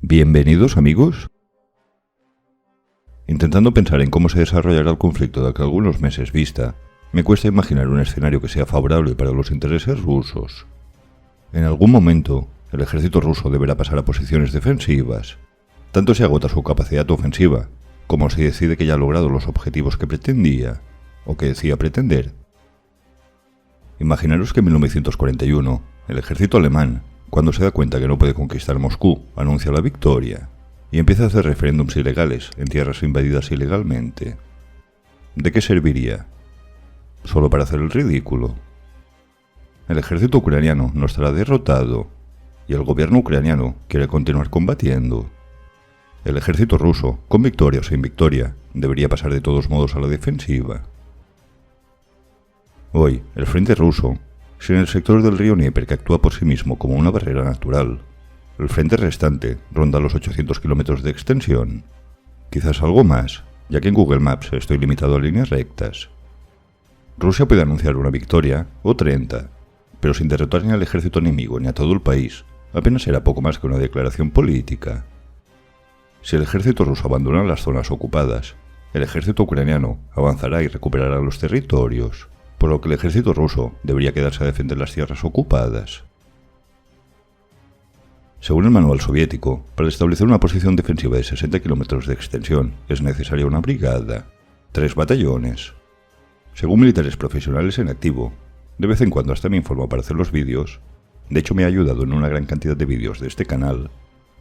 Bienvenidos, amigos. Intentando pensar en cómo se desarrollará el conflicto de aquí a algunos meses vista, me cuesta imaginar un escenario que sea favorable para los intereses rusos. En algún momento, el ejército ruso deberá pasar a posiciones defensivas. Tanto se agota su capacidad ofensiva, como se decide que ya ha logrado los objetivos que pretendía, o que decía pretender. Imaginaros que en 1941, el ejército alemán, cuando se da cuenta que no puede conquistar Moscú, anuncia la victoria y empieza a hacer referéndums ilegales en tierras invadidas ilegalmente. ¿De qué serviría? Solo para hacer el ridículo. El ejército ucraniano no estará derrotado y el gobierno ucraniano quiere continuar combatiendo. El ejército ruso, con victoria o sin victoria, debería pasar de todos modos a la defensiva. Hoy, el frente ruso, sin el sector del río Dnieper que actúa por sí mismo como una barrera natural, el frente restante ronda los 800 kilómetros de extensión. Quizás algo más, ya que en Google Maps estoy limitado a líneas rectas. Rusia puede anunciar una victoria, o 30, pero sin derrotar ni al ejército enemigo ni a todo el país, apenas será poco más que una declaración política. Si el ejército ruso abandona las zonas ocupadas, el ejército ucraniano avanzará y recuperará los territorios, por lo que el ejército ruso debería quedarse a defender las tierras ocupadas. Según el manual soviético, para establecer una posición defensiva de 60 kilómetros de extensión es necesaria una brigada, 3 batallones. Según militares profesionales en activo, de vez en cuando hasta me informo para hacer los vídeos, de hecho me ha ayudado en una gran cantidad de vídeos de este canal.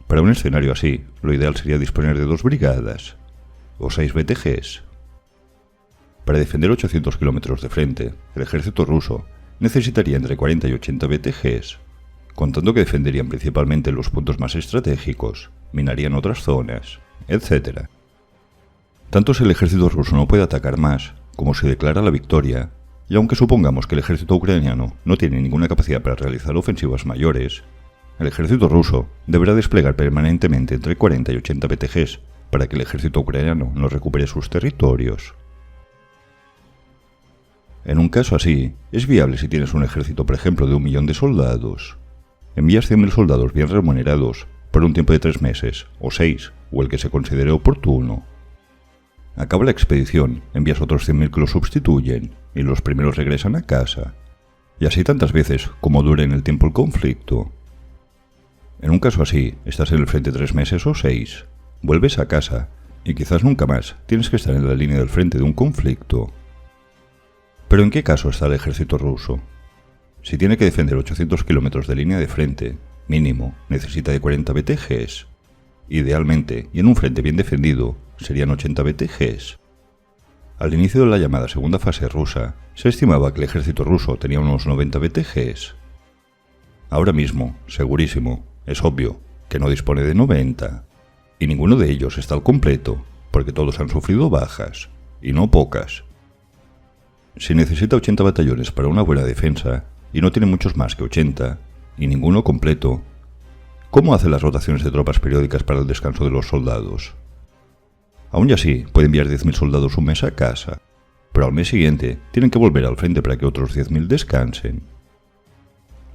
Para un escenario así, lo ideal sería disponer de 2 brigadas, o 6 BTGs. Para defender 800 kilómetros de frente, el ejército ruso necesitaría entre 40 y 80 BTGs, contando que defenderían principalmente los puntos más estratégicos, minarían otras zonas, etc. Tanto si el ejército ruso no puede atacar más, como si declara la victoria, y aunque supongamos que el ejército ucraniano no tiene ninguna capacidad para realizar ofensivas mayores, el ejército ruso deberá desplegar permanentemente entre 40 y 80 BTGs para que el ejército ucraniano no recupere sus territorios. En un caso así, es viable si tienes un ejército, por ejemplo, de 1 millón de soldados. Envías 100.000 soldados bien remunerados por un tiempo de 3 meses, o 6, o el que se considere oportuno. Acaba la expedición, envías otros 100.000 que los sustituyen, y los primeros regresan a casa. Y así tantas veces como dure en el tiempo el conflicto. En un caso así, estás en el frente 3 meses o 6, vuelves a casa, y quizás nunca más tienes que estar en la línea del frente de un conflicto. Pero ¿en qué caso está el ejército ruso? Si tiene que defender 800 kilómetros de línea de frente, mínimo, necesita de 40 BTGs. Idealmente, y en un frente bien defendido, serían 80 BTGs. Al inicio de la llamada segunda fase rusa, se estimaba que el ejército ruso tenía unos 90 BTGs. Ahora mismo, segurísimo, es obvio que no dispone de 90. Y ninguno de ellos está al completo, porque todos han sufrido bajas, y no pocas. Si necesita 80 batallones para una buena defensa, y no tiene muchos más que 80, y ninguno completo, ¿cómo hace las rotaciones de tropas periódicas para el descanso de los soldados? Aún y así, puede enviar 10.000 soldados un mes a casa, pero al mes siguiente tienen que volver al frente para que otros 10.000 descansen.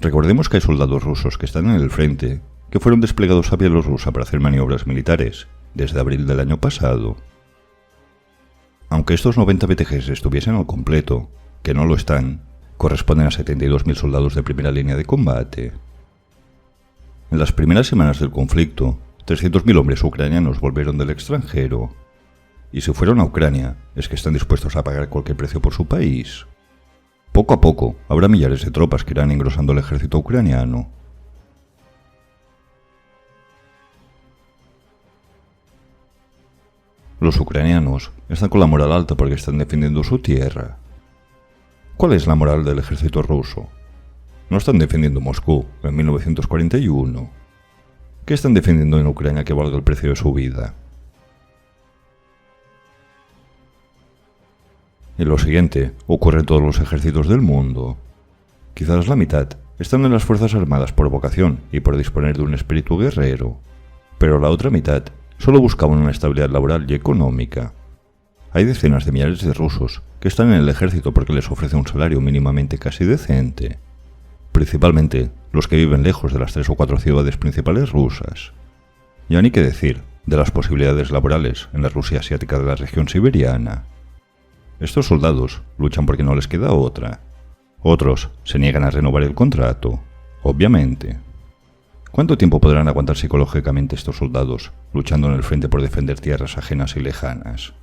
Recordemos que hay soldados rusos que están en el frente, que fueron desplegados a Bielorrusia para hacer maniobras militares, desde abril del año pasado. Aunque estos 90 BTGs estuviesen al completo, que no lo están, corresponden a 72.000 soldados de primera línea de combate. En las primeras semanas del conflicto, 300.000 hombres ucranianos volvieron del extranjero. Y si fueron a Ucrania, es que están dispuestos a pagar cualquier precio por su país. Poco a poco, habrá millares de tropas que irán engrosando el ejército ucraniano. Los ucranianos están con la moral alta porque están defendiendo su tierra. ¿Cuál es la moral del ejército ruso? No están defendiendo Moscú en 1941. ¿Qué están defendiendo en Ucrania que valga el precio de su vida? Y lo siguiente ocurre en todos los ejércitos del mundo. Quizás la mitad están en las Fuerzas Armadas por vocación y por disponer de un espíritu guerrero, pero la otra mitad solo buscaban una estabilidad laboral y económica. Hay decenas de millares de rusos que están en el ejército porque les ofrece un salario mínimamente casi decente, principalmente los que viven lejos de las 3 o 4 ciudades principales rusas. Ya ni qué decir de las posibilidades laborales en la Rusia asiática de la región siberiana. Estos soldados luchan porque no les queda otra. Otros se niegan a renovar el contrato, obviamente. ¿Cuánto tiempo podrán aguantar psicológicamente estos soldados luchando en el frente por defender tierras ajenas y lejanas?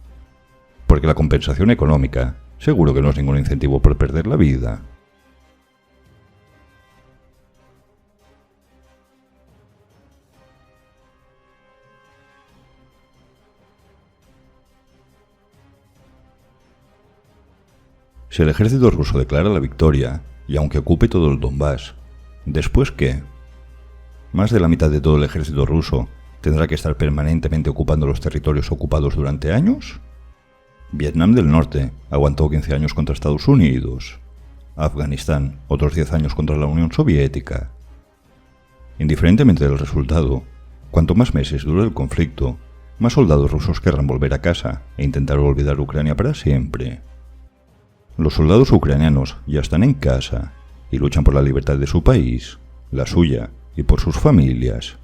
Porque la compensación económica seguro que no es ningún incentivo por perder la vida. Si el ejército ruso declara la victoria, y aunque ocupe todo el Donbass, ¿después qué? Más de la mitad de todo el ejército ruso tendrá que estar permanentemente ocupando los territorios ocupados durante años. Vietnam del Norte aguantó 15 años contra Estados Unidos. Afganistán, otros 10 años contra la Unión Soviética. Indiferentemente del resultado, cuanto más meses dure el conflicto, más soldados rusos querrán volver a casa e intentar olvidar Ucrania para siempre. Los soldados ucranianos ya están en casa y luchan por la libertad de su país, la suya y por sus familias.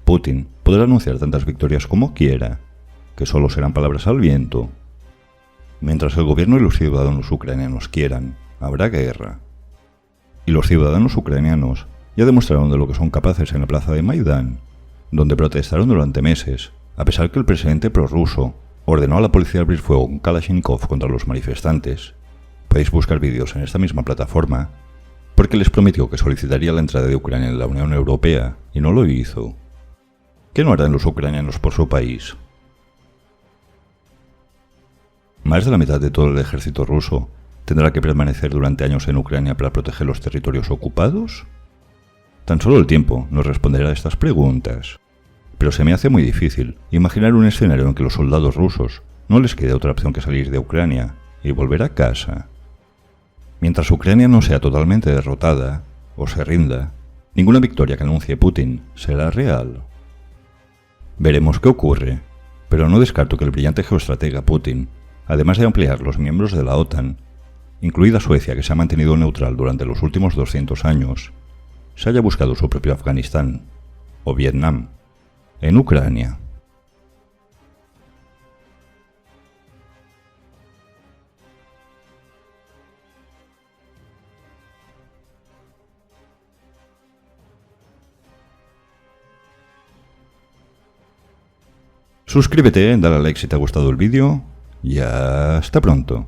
Putin podrá anunciar tantas victorias como quiera, que solo serán palabras al viento. Mientras el gobierno y los ciudadanos ucranianos quieran, habrá guerra. Y los ciudadanos ucranianos ya demostraron de lo que son capaces en la plaza de Maidán, donde protestaron durante meses, a pesar que el presidente prorruso ordenó a la policía abrir fuego con Kalashnikov contra los manifestantes. Podéis buscar vídeos en esta misma plataforma, porque les prometió que solicitaría la entrada de Ucrania en la Unión Europea y no lo hizo. ¿Qué no harán los ucranianos por su país? Más de la mitad de todo el ejército ruso tendrá que permanecer durante años en Ucrania para proteger los territorios ocupados. Tan solo el tiempo nos responderá a estas preguntas. Pero se me hace muy difícil imaginar un escenario en que los soldados rusos no les quede otra opción que salir de Ucrania y volver a casa. Mientras Ucrania no sea totalmente derrotada o se rinda, ninguna victoria que anuncie Putin será real. Veremos qué ocurre, pero no descarto que el brillante geoestratega Putin, además de ampliar los miembros de la OTAN, incluida Suecia, que se ha mantenido neutral durante los últimos 200 años, se haya buscado su propio Afganistán o Vietnam en Ucrania. Suscríbete, dale a like si te ha gustado el vídeo y hasta pronto.